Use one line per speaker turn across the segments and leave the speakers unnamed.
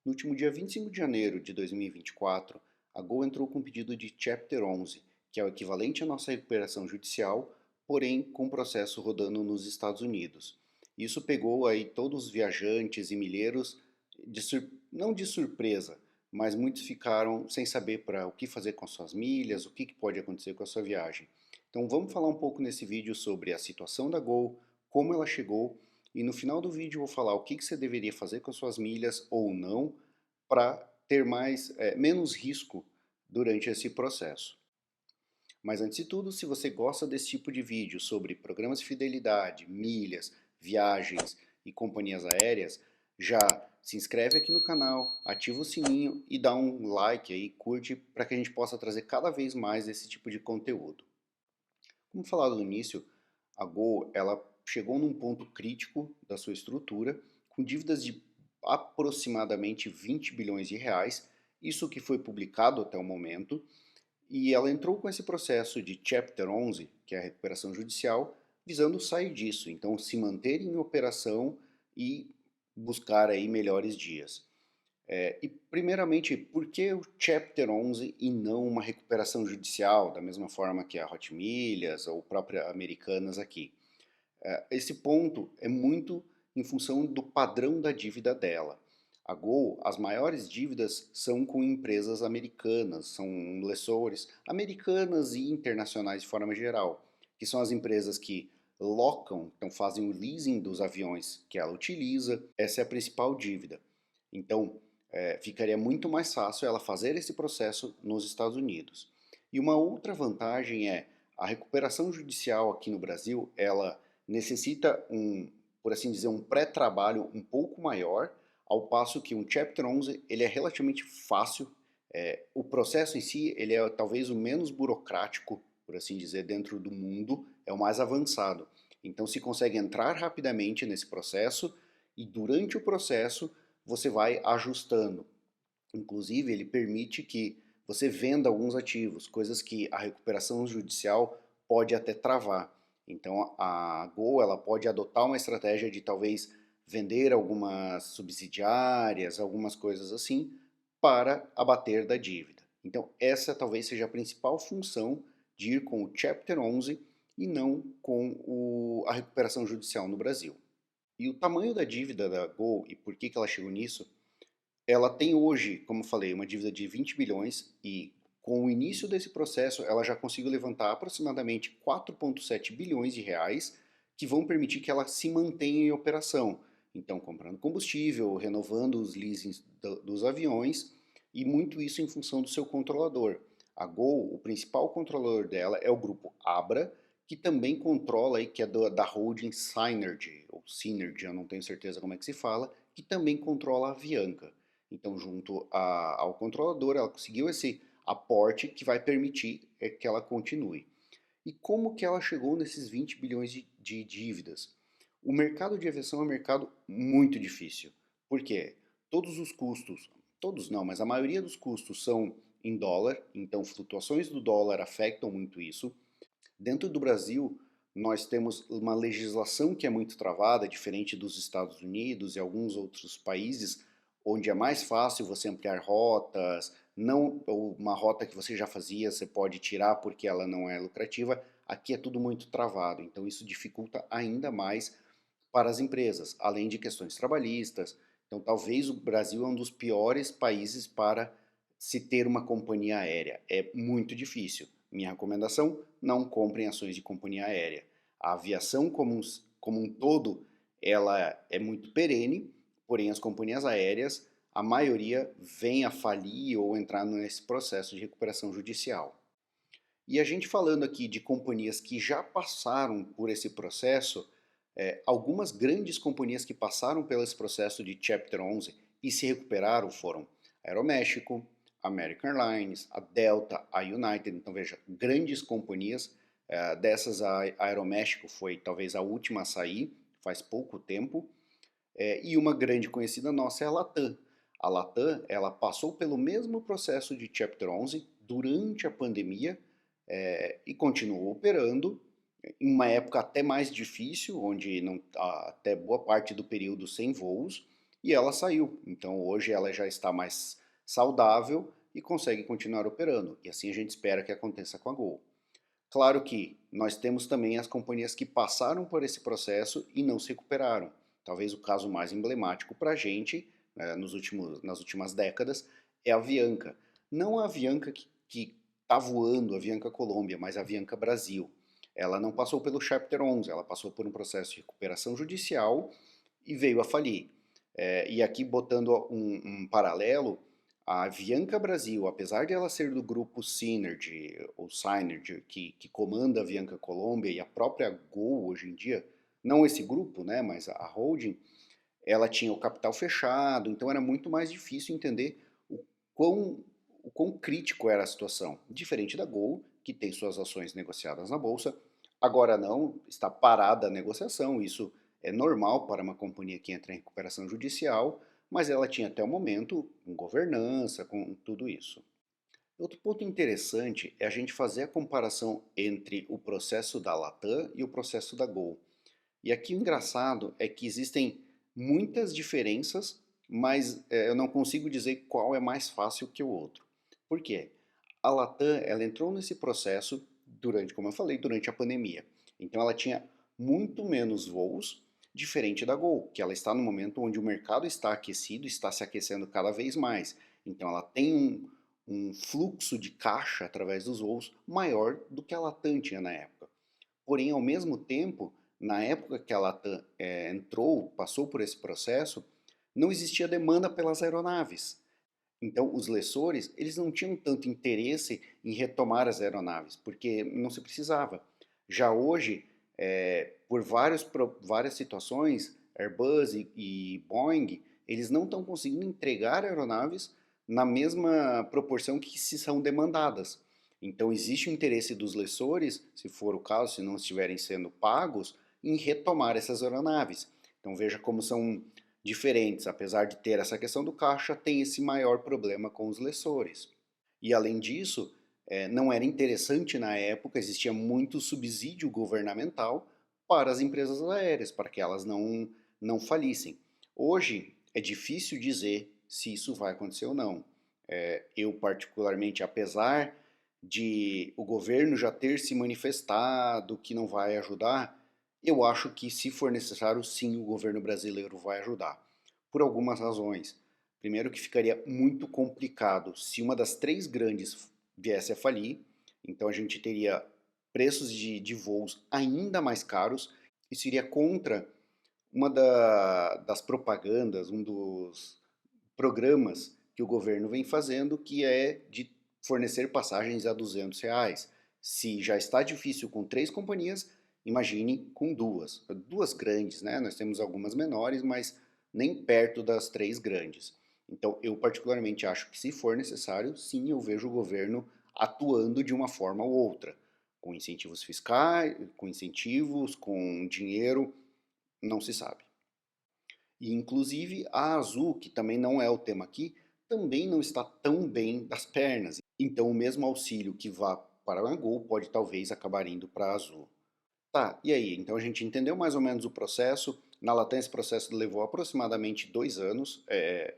No último dia 25 de janeiro de 2024, a Gol entrou com um pedido de Chapter 11, que é o equivalente à nossa recuperação judicial, porém com processo rodando nos Estados Unidos. Isso pegou aí todos os viajantes e milheiros, não de surpresa, mas muitos ficaram sem saber para o que fazer com suas milhas, o que pode acontecer com a sua viagem. Então vamos falar um pouco nesse vídeo sobre a situação da Gol, como ela chegou e no final do vídeo eu vou falar o que você deveria fazer com as suas milhas ou não para ter menos risco durante esse processo. Mas antes de tudo, se você gosta desse tipo de vídeo sobre programas de fidelidade, milhas, viagens e companhias aéreas, já se inscreve aqui no canal, ativa o sininho e dá um like aí, curte, para que a gente possa trazer cada vez mais esse tipo de conteúdo. Como falado no início, a Gol ela chegou num ponto crítico da sua estrutura, com dívidas de aproximadamente 20 bilhões de reais, isso que foi publicado até o momento, e ela entrou com esse processo de Chapter 11, que é a recuperação judicial, visando sair disso, então se manter em operação e buscar aí melhores dias. E primeiramente, por que o Chapter 11 e não uma recuperação judicial, da mesma forma que a Hot Milhas ou própria Americanas aqui? Esse ponto é muito em função do padrão da dívida dela. A Gol, as maiores dívidas são com empresas americanas, são lessores americanas e internacionais de forma geral, que são as empresas que locam, então fazem o leasing dos aviões que ela utiliza. Essa é a principal dívida. Então, ficaria muito mais fácil ela fazer esse processo nos Estados Unidos. E uma outra vantagem é a recuperação judicial aqui no Brasil, ela necessita por assim dizer, um pré-trabalho um pouco maior, ao passo que um Chapter 11 ele é relativamente fácil. O processo em si ele é talvez o menos burocrático, por assim dizer, dentro do mundo, é o mais avançado. Então se consegue entrar rapidamente nesse processo e durante o processo você vai ajustando. Inclusive, ele permite que você venda alguns ativos, coisas que a recuperação judicial pode até travar. Então, a Gol ela pode adotar uma estratégia de talvez vender algumas subsidiárias, algumas coisas assim, para abater da dívida. Então, essa talvez seja a principal função de ir com o Chapter 11 e não com a recuperação judicial no Brasil. E o tamanho da dívida da Gol e por que ela chegou nisso, ela tem hoje, como falei, uma dívida de 20 bilhões e com o início desse processo ela já conseguiu levantar aproximadamente 4,7 bilhões de reais que vão permitir que ela se mantenha em operação. Então, comprando combustível, renovando os leasings dos aviões e muito isso em função do seu controlador. A Gol, o principal controlador dela é o grupo Abra, que também controla, aí, que é da holding Synergy, ou Synergy, eu não tenho certeza como é que se fala, que também controla a Avianca. Então, junto ao controlador, ela conseguiu esse aporte que vai permitir que ela continue. E como que ela chegou nesses 20 bilhões de dívidas? O mercado de aviação é um mercado muito difícil. Por quê? Todos os custos, todos não, mas a maioria dos custos são em dólar, então flutuações do dólar afetam muito isso. Dentro do Brasil, nós temos uma legislação que é muito travada, diferente dos Estados Unidos e alguns outros países, onde é mais fácil você ampliar rotas, não uma rota que você já fazia, você pode tirar porque ela não é lucrativa. Aqui é tudo muito travado, então isso dificulta ainda mais para as empresas, além de questões trabalhistas. Então, talvez o Brasil é um dos piores países para se ter uma companhia aérea. É muito difícil. Minha recomendação: não comprem ações de companhia aérea. A aviação como um todo, ela é muito perene, porém as companhias aéreas, a maioria vem a falir ou entrar nesse processo de recuperação judicial. E a gente falando aqui de companhias que já passaram por esse processo, algumas grandes companhias que passaram pelo esse processo de Chapter 11 e se recuperaram foram a Aeroméxico, American Airlines, a Delta, a United. Então veja, grandes companhias, dessas a Aeroméxico foi talvez a última a sair, faz pouco tempo, e uma grande conhecida nossa é a Latam. A Latam, ela passou pelo mesmo processo de Chapter 11 durante a pandemia, e continuou operando em uma época até mais difícil, onde não, até boa parte do período sem voos, e ela saiu. Então hoje ela já está mais saudável e consegue continuar operando. E assim a gente espera que aconteça com a Gol. Claro que nós temos também as companhias que passaram por esse processo e não se recuperaram. Talvez o caso mais emblemático para a gente, nas últimas décadas, é a Avianca. Não a Avianca que está voando, a Avianca Colômbia, mas a Avianca Brasil. Ela não passou pelo Chapter 11, ela passou por um processo de recuperação judicial e veio a falir. E aqui botando um paralelo, a Avianca Brasil, apesar de ela ser do grupo Synergy, ou Synergy, que comanda a Avianca Colômbia e a própria Gol hoje em dia, não esse grupo, né, mas a holding, ela tinha o capital fechado, então era muito mais difícil entender o quão, o quão crítico era a situação. Diferente da Gol, que tem suas ações negociadas na bolsa, agora não, está parada a negociação, isso é normal para uma companhia que entra em recuperação judicial, mas ela tinha até o momento com governança, com tudo isso. Outro ponto interessante é a gente fazer a comparação entre o processo da Latam e o processo da Gol. E aqui o engraçado é que existem muitas diferenças, mas eu não consigo dizer qual é mais fácil que o outro. Por quê? A Latam, ela entrou nesse processo durante, como eu falei, durante a pandemia. Então ela tinha muito menos voos, diferente da Gol, que ela está no momento onde o mercado está aquecido, está se aquecendo cada vez mais. Então ela tem um fluxo de caixa através dos voos maior do que a Latam tinha na época. Porém, ao mesmo tempo, na época que a Latam entrou, passou por esse processo, não existia demanda pelas aeronaves. Então, os lessores, eles não tinham tanto interesse em retomar as aeronaves, porque não se precisava. Já hoje, por várias situações, Airbus e Boeing, eles não estão conseguindo entregar aeronaves na mesma proporção que se são demandadas. Então, existe o interesse dos lessores, se for o caso, se não estiverem sendo pagos, em retomar essas aeronaves. Então, veja como são diferentes, apesar de ter essa questão do caixa, tem esse maior problema com os lessores. E além disso, não era interessante na época, existia muito subsídio governamental para as empresas aéreas, para que elas não falissem. Hoje é difícil dizer se isso vai acontecer ou não. Eu particularmente, apesar de o governo já ter se manifestado que não vai ajudar, eu acho que, se for necessário, sim, o governo brasileiro vai ajudar. Por algumas razões. Primeiro, que ficaria muito complicado se uma das três grandes viesse a falir, então a gente teria preços de voos ainda mais caros. Isso iria contra das propagandas, um dos programas que o governo vem fazendo, que é de fornecer passagens a R$ 200. Se já está difícil com três companhias, imagine com duas. Duas grandes, né? Nós temos algumas menores, mas nem perto das três grandes. Então, eu particularmente acho que, se for necessário, sim, eu vejo o governo atuando de uma forma ou outra, com incentivos fiscais, com incentivos, com dinheiro, não se sabe. E inclusive a Azul, que também não é o tema aqui, também não está tão bem das pernas. Então o mesmo auxílio que vá para a Gol pode talvez acabar indo para a Azul. Tá, e aí? Então a gente entendeu mais ou menos o processo. Na Latam esse processo levou aproximadamente 2 anos.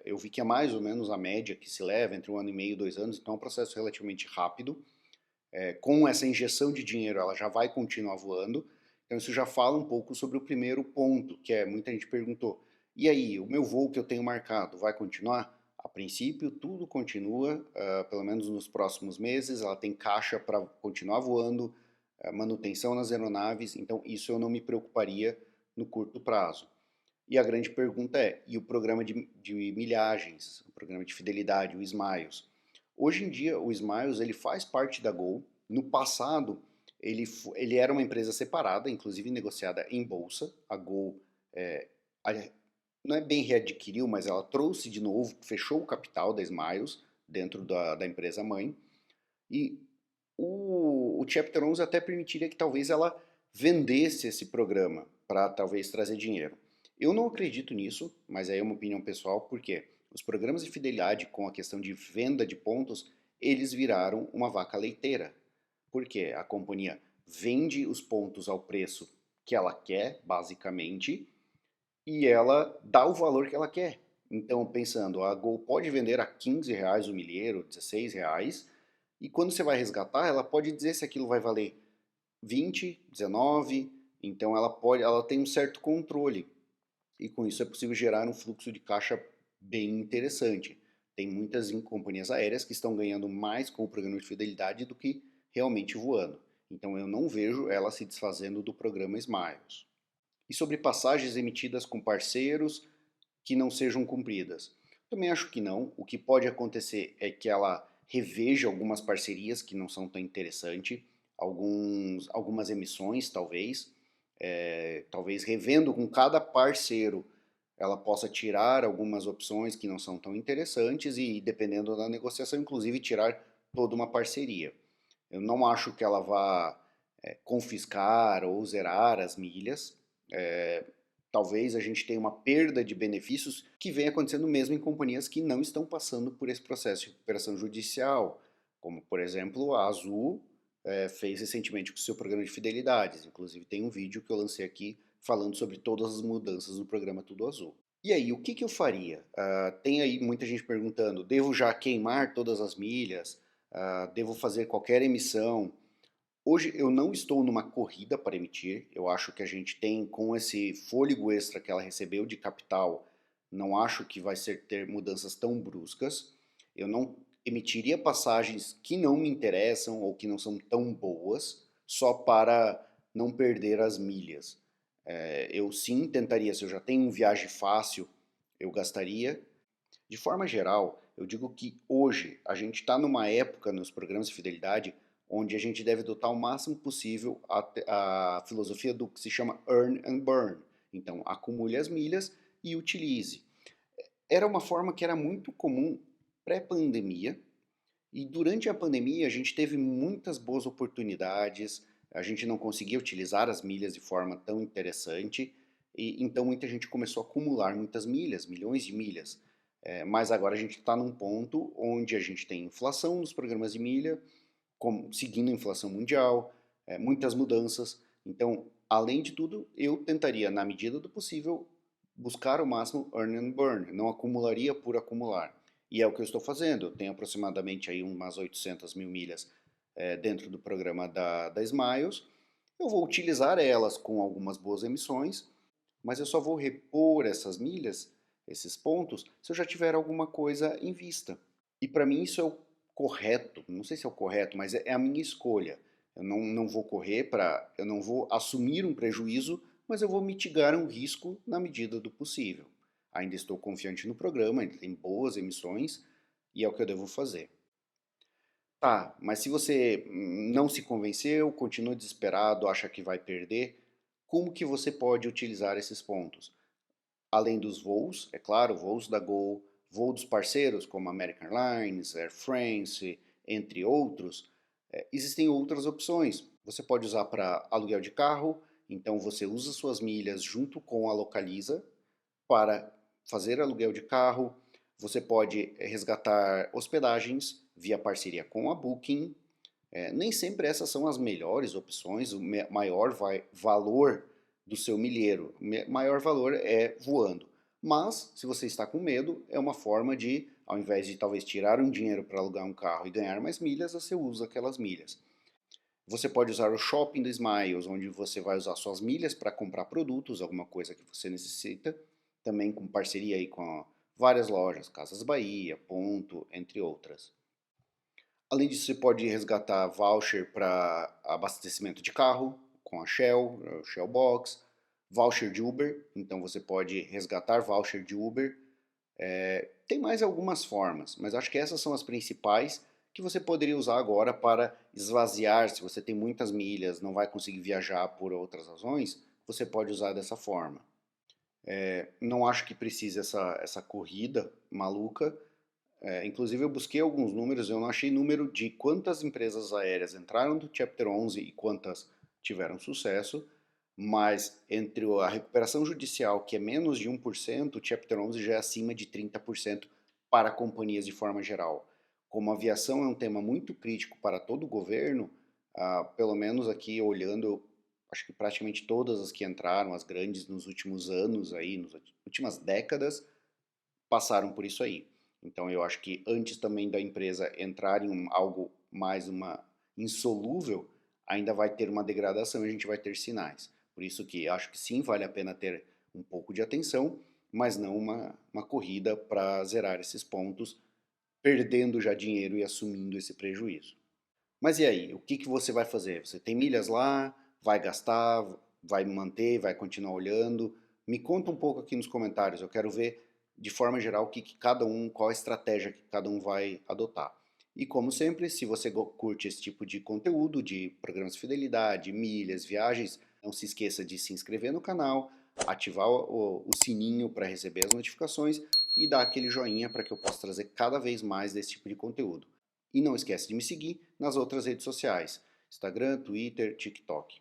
Eu vi que é mais ou menos a média que se leva, entre 1 ano e meio e 2 anos, então é um processo relativamente rápido. Com essa injeção de dinheiro ela já vai continuar voando. Então isso já fala um pouco sobre o primeiro ponto, que é, muita gente perguntou, e aí, o meu voo que eu tenho marcado vai continuar? A princípio, tudo continua, pelo menos nos próximos meses, ela tem caixa para continuar voando, manutenção nas aeronaves, então isso eu não me preocuparia no curto prazo. E a grande pergunta é, e o programa de milhagens, o programa de fidelidade, o Smiles? Hoje em dia, o Smiles ele faz parte da Gol. No passado, ele era uma empresa separada, inclusive negociada em bolsa. A Gol é, não é bem readquiriu, mas ela trouxe de novo, fechou o capital da Smiles dentro da empresa mãe. E o Chapter 11 até permitiria que talvez ela vendesse esse programa para talvez trazer dinheiro. Eu não acredito nisso, mas aí é uma opinião pessoal, porque os programas de fidelidade com a questão de venda de pontos, eles viraram uma vaca leiteira. Porque a companhia vende os pontos ao preço que ela quer, basicamente, e ela dá o valor que ela quer. Então, pensando, a Gol pode vender a R$ 15 o milheiro, R$ 16, e quando você vai resgatar, ela pode dizer se aquilo vai valer 20, 19, então ela tem um certo controle, e com isso é possível gerar um fluxo de caixa bem interessante. Tem muitas companhias aéreas que estão ganhando mais com o programa de fidelidade do que realmente voando. Então eu não vejo ela se desfazendo do programa Smiles. E sobre passagens emitidas com parceiros que não sejam cumpridas? Também acho que não. O que pode acontecer é que ela reveja algumas parcerias que não são tão interessantes, algumas emissões talvez, talvez revendo com cada parceiro ela possa tirar algumas opções que não são tão interessantes e, dependendo da negociação, inclusive tirar toda uma parceria. Eu não acho que ela vá confiscar ou zerar as milhas. É, talvez a gente tenha uma perda de benefícios que vem acontecendo mesmo em companhias que não estão passando por esse processo de recuperação judicial, como, por exemplo, a Azul fez recentemente com o seu programa de fidelidades. Inclusive tem um vídeo que eu lancei aqui falando sobre todas as mudanças no programa Tudo Azul. E aí, o que, que eu faria? Tem aí muita gente perguntando, devo já queimar todas as milhas? Devo fazer qualquer emissão? Hoje eu não estou numa corrida para emitir, eu acho que a gente tem, com esse fôlego extra que ela recebeu de capital, não acho que vai ter mudanças tão bruscas. Eu não emitiria passagens que não me interessam ou que não são tão boas, só para não perder as milhas. Eu sim tentaria, se eu já tenho um viagem fácil, eu gastaria. De forma geral, eu digo que hoje a gente está numa época nos programas de fidelidade onde a gente deve adotar o máximo possível a filosofia do que se chama earn and burn. Então, acumule as milhas e utilize. Era uma forma que era muito comum pré-pandemia, e durante a pandemia a gente teve muitas boas oportunidades, a gente não conseguia utilizar as milhas de forma tão interessante, e então muita gente começou a acumular muitas milhas, milhões de milhas. Mas agora a gente está num ponto onde a gente tem inflação nos programas de milha, seguindo a inflação mundial, muitas mudanças. Então, além de tudo, eu tentaria, na medida do possível, buscar o máximo earn and burn, não acumularia por acumular. E é o que eu estou fazendo. Eu tenho aproximadamente aí umas 800 mil milhas dentro do programa da Smiles. Eu vou utilizar elas com algumas boas emissões, mas eu só vou repor essas milhas, esses pontos, se eu já tiver alguma coisa em vista. E para mim isso é o correto, não sei se é o correto, mas é a minha escolha. Eu não vou correr eu não vou assumir um prejuízo, mas eu vou mitigar um risco na medida do possível. Ainda estou confiante no programa, ele tem boas emissões e é o que eu devo fazer. Tá, mas se você não se convenceu, continua desesperado, acha que vai perder, como que você pode utilizar esses pontos? Além dos voos, é claro, voos da Gol, voo dos parceiros como American Airlines, Air France, entre outros, existem outras opções. Você pode usar para aluguel de carro, então você usa suas milhas junto com a Localiza para fazer aluguel de carro. Você pode resgatar hospedagens via parceria com a Booking. Nem sempre essas são as melhores opções, o maior valor do seu milheiro, o maior valor é voando. Mas, se você está com medo, é uma forma de, ao invés de talvez tirar um dinheiro para alugar um carro e ganhar mais milhas, você usa aquelas milhas. Você pode usar o shopping do Smiles, onde você vai usar suas milhas para comprar produtos, alguma coisa que você necessita, também com parceria aí com várias lojas, Casas Bahia, Ponto, entre outras. Além disso, você pode resgatar voucher para abastecimento de carro com a Shell, o Shell Box, voucher de Uber, então você pode resgatar voucher de Uber. Tem mais algumas formas, mas acho que essas são as principais que você poderia usar agora para esvaziar. Se você tem muitas milhas, não vai conseguir viajar por outras razões, você pode usar dessa forma. Não acho que precise essa corrida maluca. Inclusive eu busquei alguns números, eu não achei número de quantas empresas aéreas entraram do Chapter 11 e quantas tiveram sucesso, mas entre a recuperação judicial, que é menos de 1%, o Chapter 11 já é acima de 30% para companhias de forma geral. Como a aviação é um tema muito crítico para todo o governo, pelo menos aqui olhando, acho que praticamente todas as que entraram, as grandes nos últimos anos, aí, nas últimas décadas, passaram por isso aí. Então eu acho que antes também da empresa entrar em algo mais insolúvel, ainda vai ter uma degradação e a gente vai ter sinais. Por isso que acho que sim, vale a pena ter um pouco de atenção, mas não uma corrida para zerar esses pontos, perdendo já dinheiro e assumindo esse prejuízo. Mas e aí, o que que você vai fazer? Você tem milhas lá, vai gastar, vai manter, vai continuar olhando? Me conta um pouco aqui nos comentários, eu quero ver de forma geral o que que cada um, qual a estratégia que cada um vai adotar. E como sempre, se você curte esse tipo de conteúdo, de programas de fidelidade, milhas, viagens, não se esqueça de se inscrever no canal, ativar o sininho para receber as notificações e dar aquele joinha para que eu possa trazer cada vez mais desse tipo de conteúdo. E não esquece de me seguir nas outras redes sociais, Instagram, Twitter, TikTok.